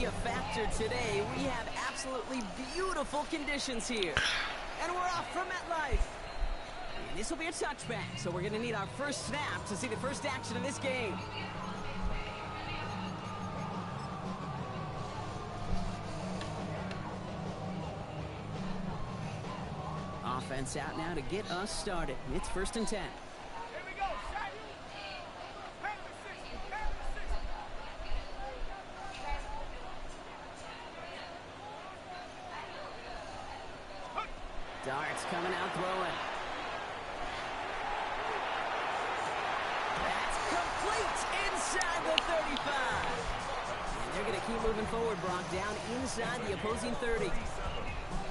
be a factor today. We have absolutely beautiful conditions here. And we're off from MetLife. And this will be a touchback, so we're going to need our first snap to see the first action of this game. Offense out now to get us started. It's 1st and 10. Darts coming out throwing. That's complete inside the 35. And they're going to keep moving forward, Brock, down inside the opposing 30.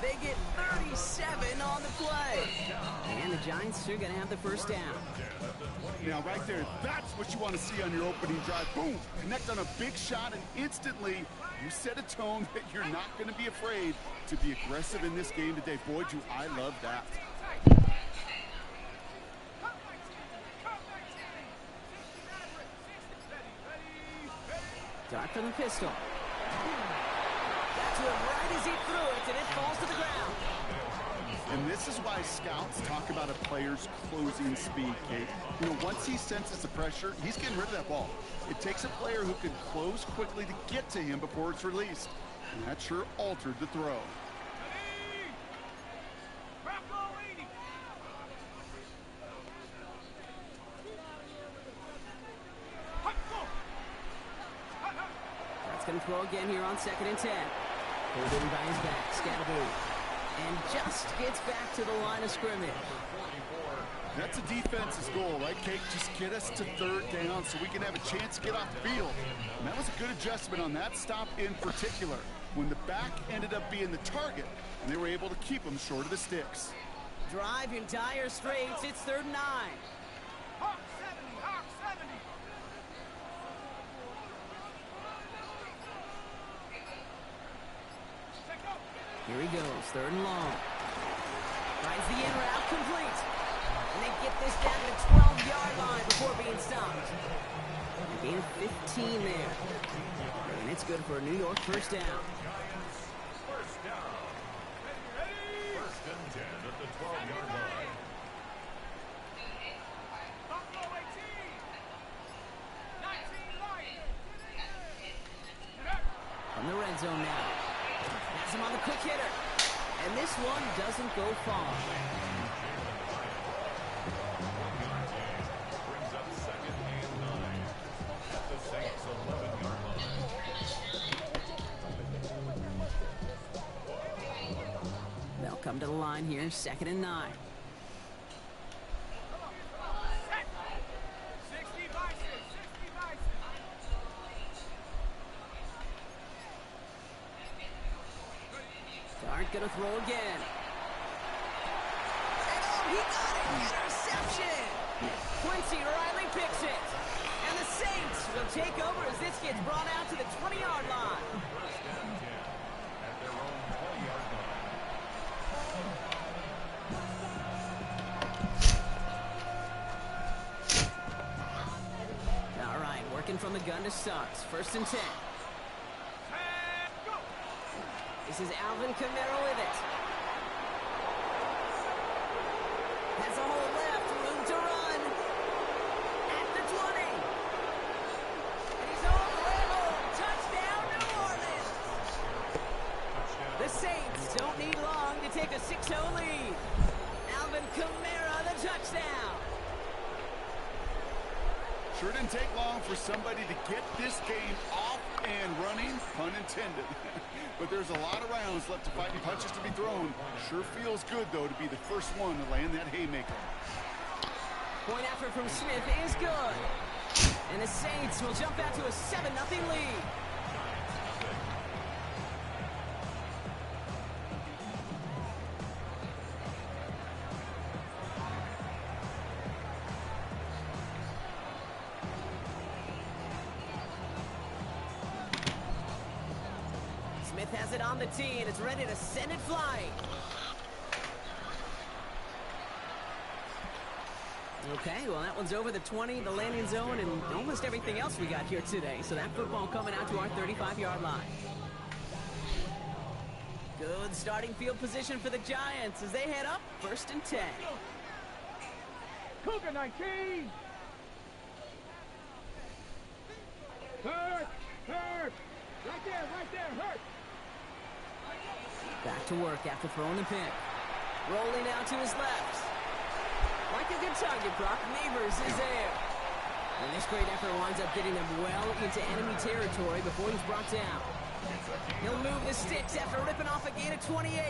They get 37 on the play. And the Giants are going to have the first down. Now, right there, that's what you want to see on your opening drive. Boom! Connect on a big shot, and instantly you set a tone that you're not going to be afraid to be aggressive in this game today. Boy, do I love that. Dart from the pistol. That's it right as he threw it, and it falls to the ground. And this is why scouts talk about a player's closing speed, Kate. You know, once he senses the pressure, he's getting rid of that ball. It takes a player who can close quickly to get to him before it's released. And that sure altered the throw. That's going to throw again here on 2nd and 10. Pulled in by his back, Scatterboot. And just gets back to the line of scrimmage. That's a defense's goal, right, Kate? Just get us to 3rd down so we can have a chance to get off the field. And that was a good adjustment on that stop in particular, when the back ended up being the target, and they were able to keep them short of the sticks. Drive in dire straits. It's 3rd and 9. Hawk 70, Hawk 70. Here he goes, 3rd and long. Finds the in route complete. And they get this down to the 12-yard line before being stopped. A gain of 15 there. And it's good for a New York first down. First down. 1st and 10 at the 12-yard line. Buffalo 18. 19 Lions. From the red zone now. Has him on the quick hitter. And this one doesn't go far. Brings up 2nd and 9 at the Saints' 11-yard line. They'll come to the line here, 2nd and 9. 60 Bison, 60 Bison. Dart gonna throw again. And oh, he got it! Interception! Quincy Riley picks it. And the Saints will take over as this gets brought out to the 20-yard line. 1st and 10 at their own 20-yard line. All right, working from the gun to start. 1st and 10. This is Alvin Kamara with it. Has a hole left, room to run. At the 20. And he's all the way home. Touchdown, New Orleans. The Saints don't need long to take a 6-0 lead. Alvin Kamara, the touchdown. Sure didn't take long for somebody to get this game off and running, pun intended. But there's a lot of rounds left to fight and punches to be thrown. Sure feels good, though, to be the first one to land that haymaker. Point effort from Smith is good. And the Saints will jump out to a 7-0 lead. Smith has it on the tee, and it's ready to send it flying. Okay, well, that one's over the 20, the landing zone, and almost everything else we got here today. So that football coming out to our 35-yard line. Good starting field position for the Giants as they head up 1st and 10. Cougar 19! Hurt! Hurt! Right there, hurt! Back to work after throwing the pick. Rolling out to his left. Like a good target, Brock. Neighbors is there. And this great effort winds up getting them well into enemy territory before he's brought down. He'll move the sticks after ripping off a gain of 28.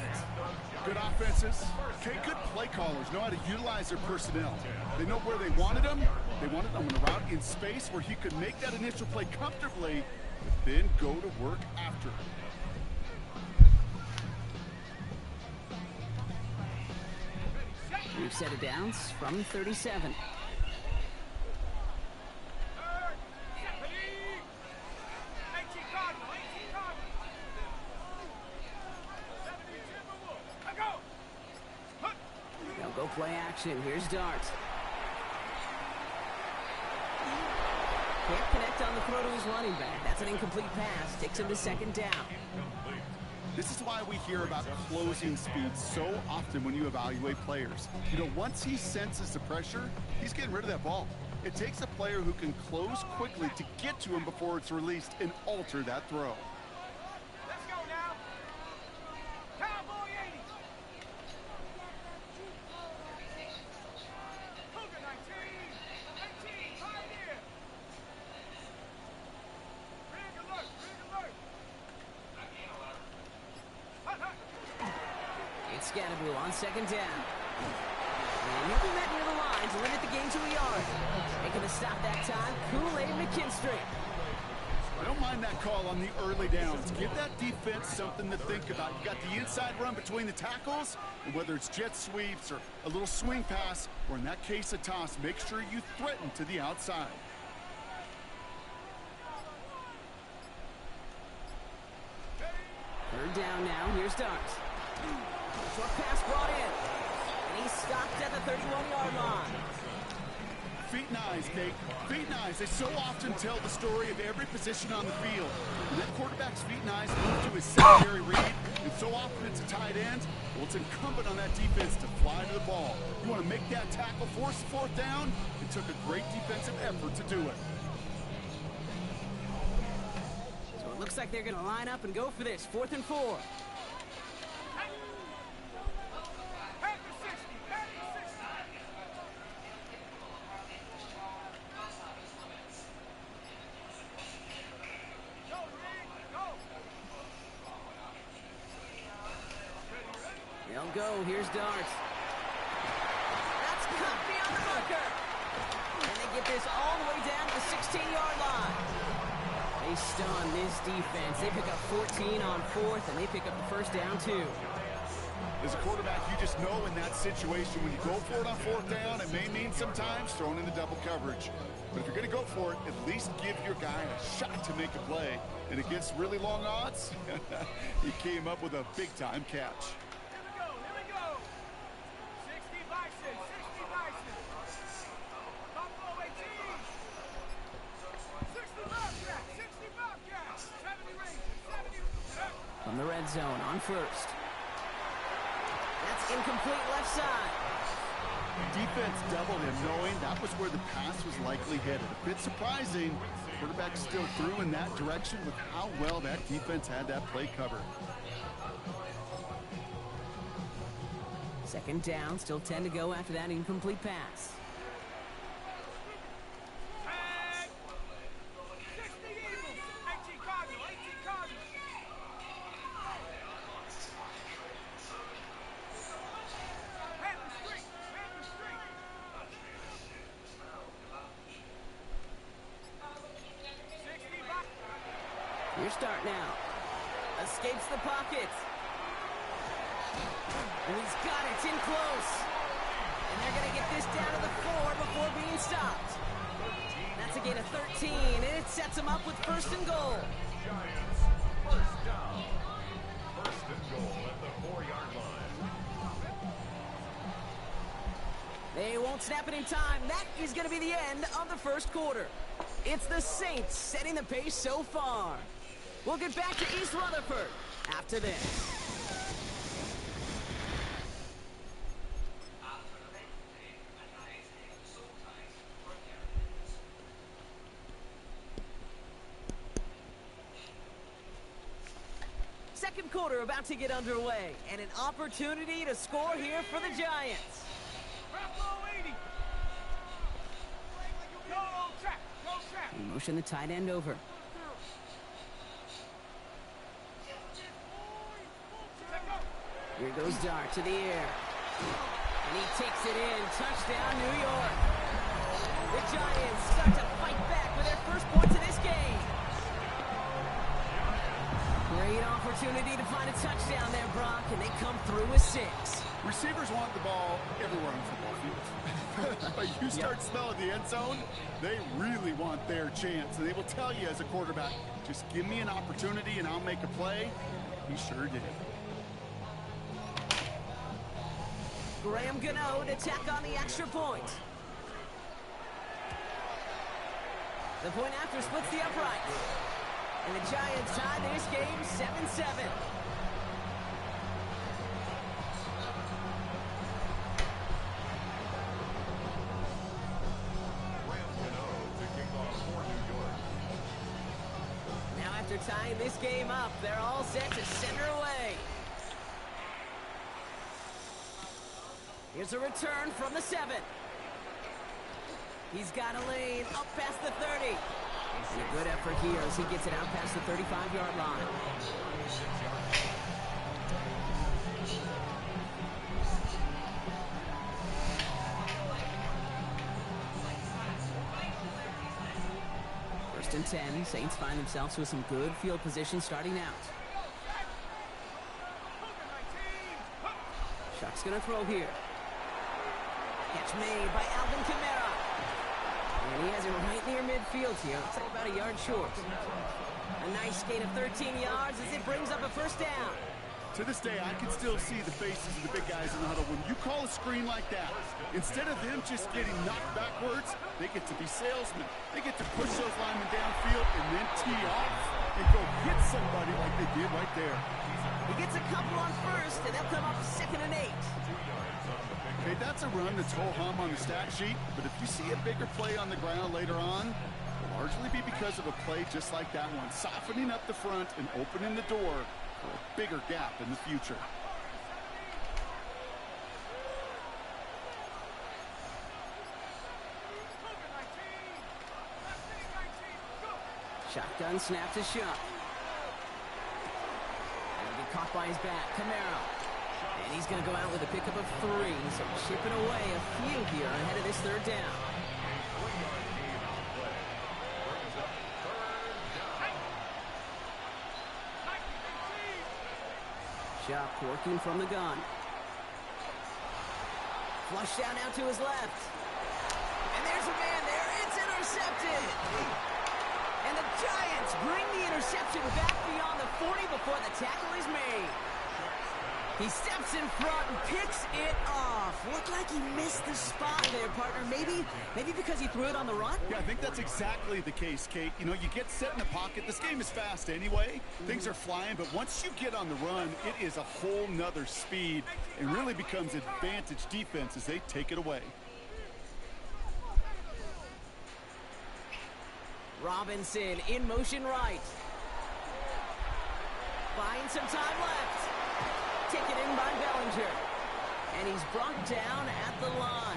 Good offenses. Okay, good play callers know how to utilize their personnel. They know where they wanted him. They wanted him on a route in space where he could make that initial play comfortably, but then go to work after. We've set it down from 37. They'll go play action. Here's Dart. Can't connect on the throw to his running back. That's an incomplete pass. Takes him to 2nd down. This is why we hear about closing speed so often when you evaluate players. You know, once he senses the pressure, he's getting rid of that ball. It takes a player who can close quickly to get to him before it's released and alter that throw. Let's go now! Cowboy 80! Cougar 19! 19! Pioneer! Rig alert! It's Scatterboo on 2nd down. And he'll be met near the line to limit the gain to a yard. Making the stop that time, Kool-Aid McKinstry. I don't mind that call on the early downs. Give that defense something to think about. You got the inside run between the tackles, and whether it's jet sweeps or a little swing pass, or in that case a toss, make sure you threaten to the outside. Third down now, here's Dart. Short pass brought in. And he's stopped at the 31-yard line. Feet and eyes, Kate. Feet and eyes. They so often tell the story of every position on the field. When that quarterback's feet and eyes move to his secondary read, and so often it's a tight end, well, it's incumbent on that defense to fly to the ball. You want to make that tackle, force the 4th down. It took a great defensive effort to do it. So it looks like they're going to line up and go for this. 4th and 4. They'll go. Here's Dart. That's caught beyond the marker. And they get this all the way down to the 16-yard line. They stun this defense. They pick up 14 on 4th, and they pick up the 1st down, too. As a quarterback, you just know in that situation, when you go for it on 4th down, it may mean sometimes throwing in the double coverage. But if you're going to go for it, at least give your guy a shot to make a play. And against really long odds, he came up with a big-time catch. From the red zone on 1st. That's incomplete left side. Defense doubled him, knowing that was where the pass was likely headed. A bit surprising. Quarterback still threw in that direction with how well that defense had that play covered. 2nd down, still 10 to go after that incomplete pass. Here's Dart now. Escapes the pocket. And he's got it. It's in close. And they're going to get this down to the 4 before being stopped. That's a gain of 13, and it sets him up with 1st and goal. Giants, 1st down. 1st and goal at the 4-yard line. They won't snap it in time. That is going to be the end of the 1st quarter. It's the Saints setting the pace so far. We'll get back to East Rutherford after this. second quarter about to get underway, and an opportunity to score here for the Giants. Drop low 80. Go, trap. Go, trap. He motioned the tight end over. Here goes Dart to the air. And he takes it in. Touchdown, New York. The Giants start to fight back with their first points of this game. Great opportunity to find a touchdown there, Brock, and they come through with 6. Receivers want the ball everywhere on the football field. But you start smelling the end zone, they really want their chance. And they will tell you as a quarterback, just give me an opportunity and I'll make a play. He sure did. Graham Gano to tack on the extra point. The point after splits the uprights. And the Giants tie this game 7-7. Now after tying this game up, they're all set to send her away. Here's a return from the 7. He's got a lane up past the 30. A good effort here as he gets it out past the 35-yard line. First and 10, Saints find themselves with some good field position starting out. Shuck's gonna throw here. Catch made by Alvin Kamara. And he has it right near midfield here. Looks like about a yard short. A nice gain of 13 yards as it brings up a first down. To this day, I can still see the faces of the big guys in the huddle. When you call a screen like that, instead of them just getting knocked backwards, they get to be salesmen. They get to push those linemen downfield and then tee off and go hit somebody like they did right there. He gets a couple on first, and they'll come up 2nd and 8. Okay, that's a run that's ho-hum on the stat sheet, but if you see a bigger play on the ground later on, it'll largely be because of a play just like that one, softening up the front and opening the door for a bigger gap in the future. Shotgun snap to Shuck. And get caught by his back, Kamara. And he's going to go out with a pickup of 3, so chipping away a few here ahead of this third down. Shuck working from the gun. Flush down out to his left. And there's a man there. It's intercepted. And the Giants bring the interception back beyond the 40 before the tackle is made. He steps in front and picks it off. Looked like he missed the spot there, partner. Maybe because he threw it on the run? Yeah, I think that's exactly the case, Kate. You know, you get set in the pocket. This game is fast anyway. Things are flying, but once you get on the run, it is a whole nother speed and really becomes advantage defense as they take it away. Robinson in motion right. Finds some time left. Taken in by Bellinger. And he's brought down at the line.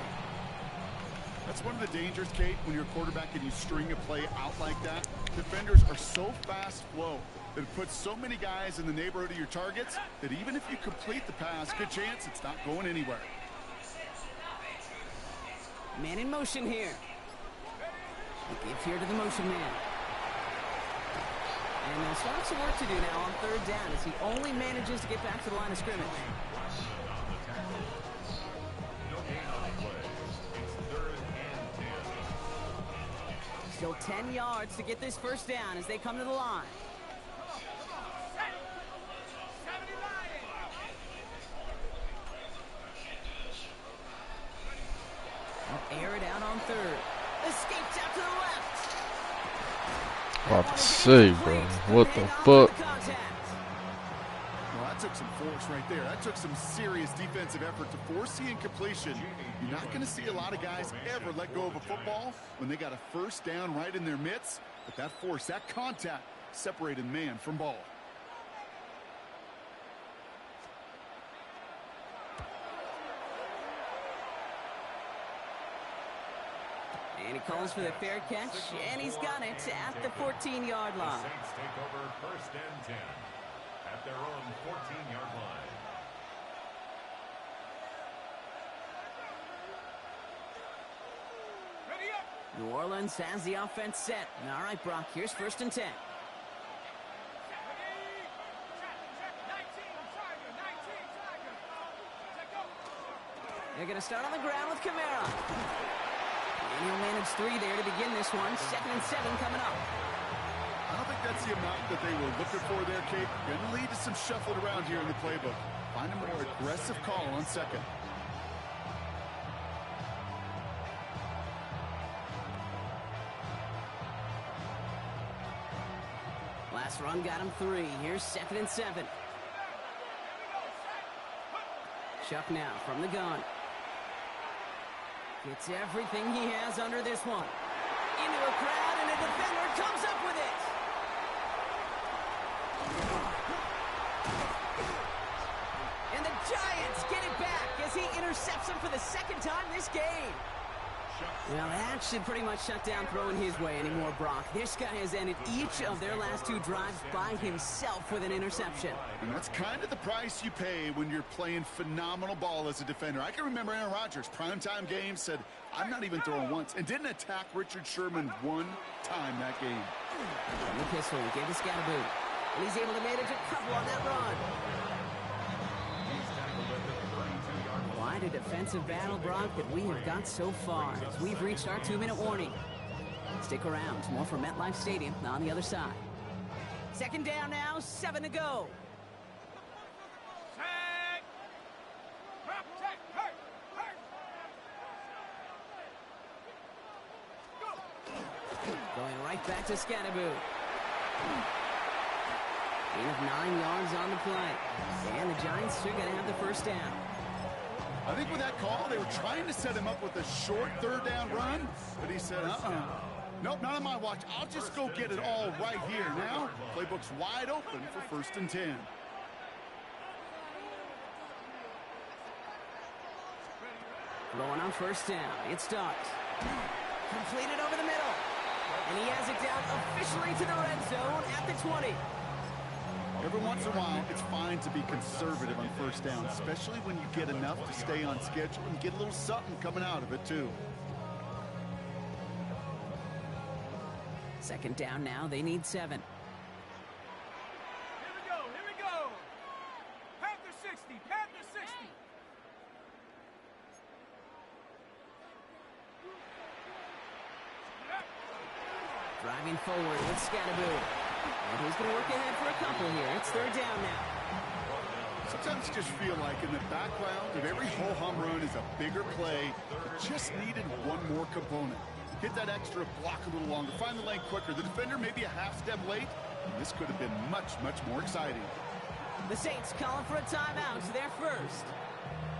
That's one of the dangers, Kate, when you're a quarterback and you string a play out like that. Defenders are so fast flow that it puts so many guys in the neighborhood of your targets that even if you complete the pass, good chance it's not going anywhere. Man in motion here. He gives here to the motion man. And they'll start some work to do now on third down as he only manages to get back to the line of scrimmage. Still 10 yards to get this first down as they come to the line. They'll air it out on third. Escapes out to the left. About to say, bro, what the fuck? Well, that took some force right there. That took some serious defensive effort to force the incompletion. You're not going to see a lot of guys ever let go of a football when they got a first down right in their midst. But that force, that contact, separated man from ball. calls for the fair catch, and he's got it at the 14-yard The line. Saints take over 1st and 10 at their own 14-yard line. Ready up. New Orleans has the offense set. All right, Brock, here's 1st and 10. Ready. Check. 19. Tiger. 19. Tiger. Check go. They're going to start on the ground with Kamara. And he'll manage 3 there to begin this one. 2nd and 7 coming up. I don't think that's the amount that they were looking for there, Kate. Going to lead to some shuffling around here in the playbook. Find a more aggressive call on 2nd. Last run got him 3. Here's 2nd and 7. Chuck now from the gun. Gets everything he has under this one. Into a crowd, and a defender comes up with it. And the Giants get it back as he intercepts him for the 2nd time this game. Well, that should pretty much shut down throwing his way anymore, Brock. This guy has ended each of their last 2 drives by himself with an interception. And that's kind of the price you pay when you're playing phenomenal ball as a defender. I can remember Aaron Rodgers, primetime game, said, I'm not even throwing once, and didn't attack Richard Sherman 1 time that game. From the pistol, he gave us Scatterboot. And he's able to manage a couple on that run. Quite a defensive battle, Brock, that we have got so far as we've reached our 2-minute warning. Stick around. More from MetLife Stadium on the other side. 2nd down now, 7 to go. Check. Drop. Check. Hurt. Go. Going right back to Scatterboot. Gain of 9 yards on the play. And the Giants are going to have the 1st down. I think with that call, they were trying to set him up with a short 3rd down run, but he said, nope, not on my watch. I'll just go get it all right here. Now, playbook's wide open for 1st and 10. Throwing on 1st down. It starts. Completed over the middle. And he has it down officially to the red zone at the 20. Every once in a while, it's fine to be conservative on 1st down, especially when you get enough to stay on schedule and get a little something coming out of it, too. 2nd down now. They need 7. Here we go. Panther 60. Panther 60. Driving forward with Scatterboot. And he's going to work ahead for a couple here. It's 3rd down now. Sometimes you just feel like in the background of every ho-hum run is a bigger play. It just needed one more component. Hit that extra block a little longer. Find the lane quicker. The defender may be a half step late. And this could have been much, much more exciting. The Saints calling for a timeout. So they're 1st.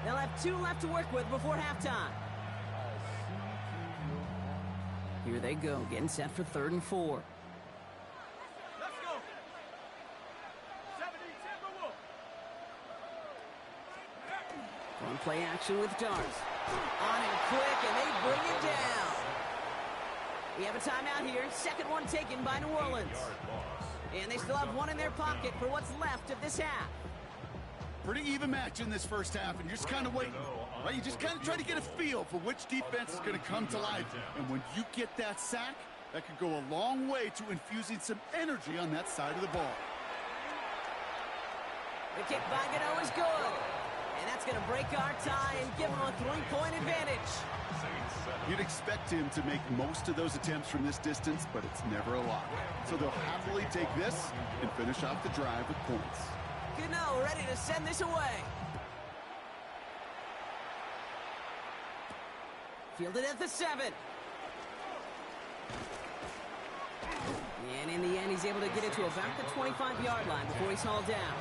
They'll have 2 left to work with before halftime. Here they go, getting set for 3rd and 4. Let's go. 70 Timberwolves. One play action with Darts. On him quick, and they bring it down. We have a timeout here. 2nd one taken by New Orleans. And they still have 1 in their pocket for what's left of this half. Pretty even match in this 1st half, and you're just kind of waiting. Right? You just kind of try to get a feel for which defense is going to come to life. And when you get that sack, that could go a long way to infusing some energy on that side of the ball. The kick by Gano is good. And that's going to break our tie and give them a 3-point advantage. You'd expect him to make most of those attempts from this distance, but it's never a lot. So they'll happily take this and finish off the drive with points. Gano ready to send this away. Fielded at the 7. And in the end, he's able to get it to about the 25-yard line before he's hauled down.